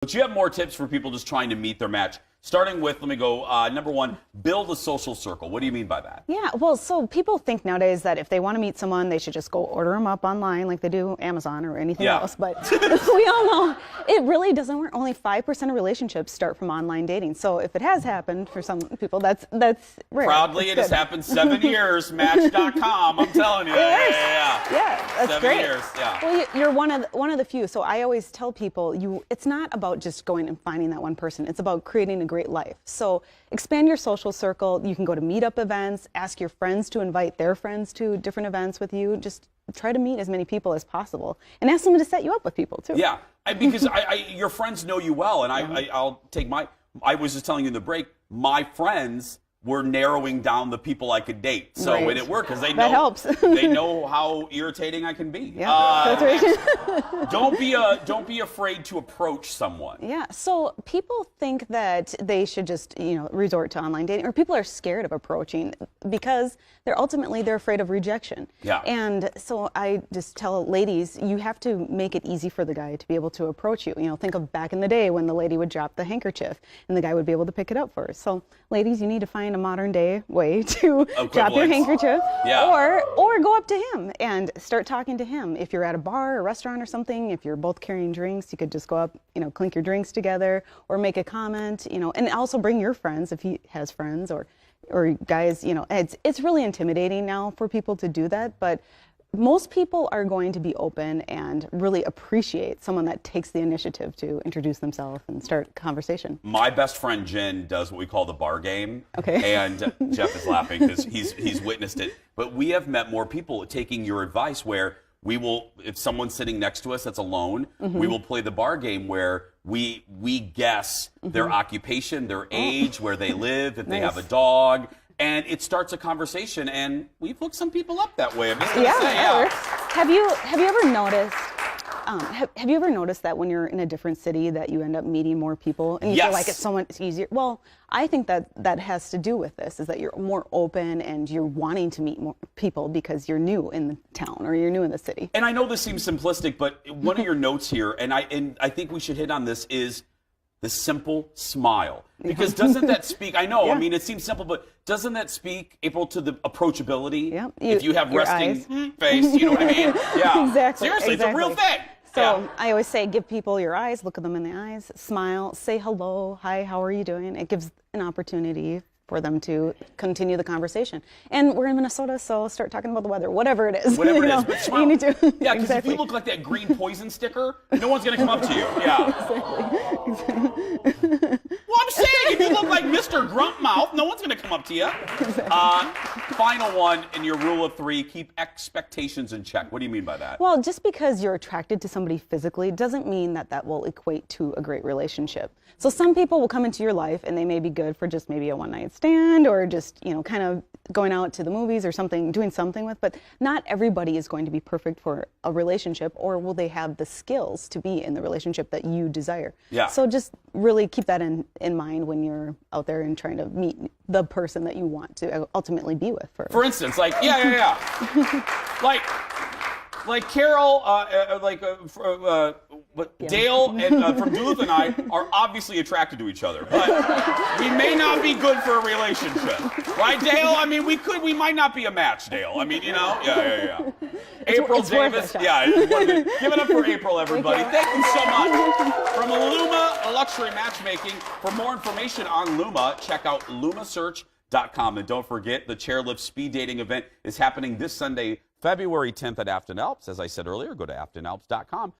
But you have more tips for people just trying to meet their match. Starting with, let me go, number one, build a social circle. What do you mean by that? Yeah, well, so people think nowadays that if they want to meet someone, they should just go order them up online like they do Amazon or anything else. But we all know it really doesn't work. Only 5% of relationships start from online dating. So if it has happened for some people, that's rare. Proudly, it has happened 7 years. Match.com, I'm telling you. Yeah, that's 7 great. years, yeah. Well, you're one of the few. So I always tell people, it's not about just going and finding that one person. It's about creating a great life. So expand your social circle. You can go to meetup events, ask your friends to invite their friends to different events with you. Just try to meet as many people as possible and ask them to set you up with people too. Yeah, because your friends know you well, and I'll take I was just telling you in the break, my friends were narrowing down the people I could date. So Right. it worked because they know That helps. they know how irritating I can be. Yeah, that's right. Don't be afraid to approach someone. Yeah, so people think that they should just, resort to online dating, or people are scared of approaching because they're afraid of rejection. Yeah. And so I just tell ladies, you have to make it easy for the guy to be able to approach you. Think of back in the day when the lady would drop the handkerchief and the guy would be able to pick it up for her. So ladies, you need to find a modern day way to drop your handkerchief, or go up to him and start talking to him. If you're at a bar or restaurant or something, if you're both carrying drinks, you could just go up, clink your drinks together or make a comment, and also bring your friends if he has friends or guys, it's really intimidating now for people to do that, but most people are going to be open and really appreciate someone that takes the initiative to introduce themselves and start a conversation. My best friend Jen does what we call the bar game. Okay. And Jeff is laughing because he's witnessed it. But we have met more people taking your advice where we will, if someone's sitting next to us that's alone, we will play the bar game where we guess their occupation, their age, where they live, if they have a dog. And it starts a conversation, and we've hooked some people up that way. I'm just gonna say, that works. Have you ever noticed? Have you ever noticed that when you're in a different city that you end up meeting more people and you feel like it's so much easier? Well, I think that has to do with this, is that you're more open and you're wanting to meet more people because you're new in the town or you're new in the city. And I know this seems simplistic, but one of your notes here, and I think we should hit on this, is the simple smile. Because doesn't that speak, I know, I mean, it seems simple, but doesn't that speak, April, to the approachability? Yeah. If you have resting face, you know what I mean? Yeah. Exactly. Seriously, it's a real thing. So I always say, give people your eyes, look at them in the eyes, smile, say hello, hi, how are you doing? It gives an opportunity for them to continue the conversation. And we're in Minnesota, so start talking about the weather, whatever it is. Whatever it is, but smile. You need to. Yeah, because if you look like that green poison sticker, no one's going to come up to you. Yeah. Exactly. Well, I'm saying, if you look like Mr. Grumpmouth, no one's going to come up to you. Final one in your rule of 3, keep expectations in check. What do you mean by that? Well, just because you're attracted to somebody physically doesn't mean that will equate to a great relationship. So some people will come into your life and they may be good for just maybe a one-night stand or just, kind of going out to the movies or something, doing something with, but not everybody is going to be perfect for a relationship, or will they have the skills to be in the relationship that you desire. Yeah. So just really keep that in mind when you're out there and trying to meet the person that you want to ultimately be with. For instance, like, like Carol, Dale and, from Duluth and I are obviously attracted to each other, but we may not be good for a relationship. Right, Dale? I mean, we might not be a match, Dale. I mean, Yeah. April Davis. Yeah, give it up for April, everybody. Thank you so much. From LUMA, a luxury matchmaking. For more information on LUMA, check out lumasearch.com. And don't forget, the Chairlift Speed Dating event is happening this Sunday, February 10th at Afton Alps. As I said earlier, go to aftonalps.com.